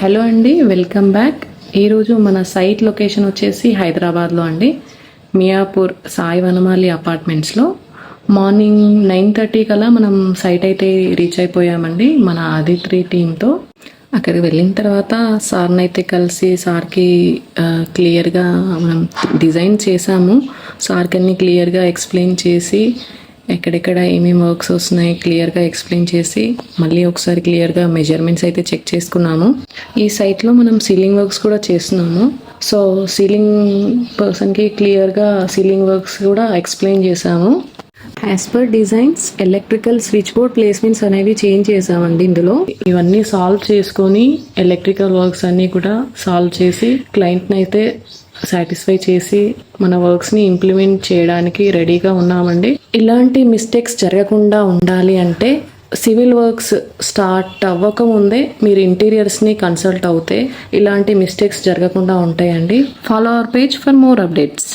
Hello అండి, welcome back. ఈరోజు మన సైట్ లొకేషన్ వచ్చేసి హైదరాబాద్లో అండి, మియాపూర్ సాయి వనమాలి అపార్ట్మెంట్స్లో. మార్నింగ్ 9:30 కల్లా మనం సైట్ అయితే రీచ్ అయిపోయామండి మన ఆదిత్రి టీంతో. అక్కడికి వెళ్ళిన తర్వాత సార్ని అయితే కలిసి సార్కి క్లియర్గా మనం డిజైన్ చేసాము. సార్కి అన్ని క్లియర్గా ఎక్స్ప్లెయిన్ చేసి ఎక్కడెక్కడ ఏమేమి వర్క్స్ వస్తున్నాయి క్లియర్గా ఎక్స్ప్లెయిన్ చేసి మళ్ళీ ఒకసారి క్లియర్గా మెజర్మెంట్స్ అయితే చెక్ చేసుకున్నాము. ఈ సైట్లో మనం సీలింగ్ వర్క్స్ కూడా చేస్తున్నాము. సో సీలింగ్ పర్సన్కి క్లియర్గా సీలింగ్ వర్క్స్ కూడా ఎక్స్ప్లెయిన్ చేసాము. As per designs electrical switch board placements అనేవి చేంజ్ చేసామండి. ఇందులో ఇవన్నీ సాల్వ్ చేసుకొని ఎలక్ట్రికల్ వర్క్స్ అన్నీ కూడా సాల్వ్ చేసి క్లయింట్ని అయితే సాటిస్ఫై చేసి మన వర్క్స్ని ఇంప్లిమెంట్ చేయడానికి రెడీగా ఉన్నామండి. ఇలాంటి మిస్టేక్స్ జరగకుండా ఉండాలి అంటే సివిల్ వర్క్స్ స్టార్ట్ అవ్వకముందే మీరు ఇంటీరియర్స్ని కన్సల్ట్ అవుతే ఇలాంటి మిస్టేక్స్ జరగకుండా ఉంటాయండి. Follow our page for more updates.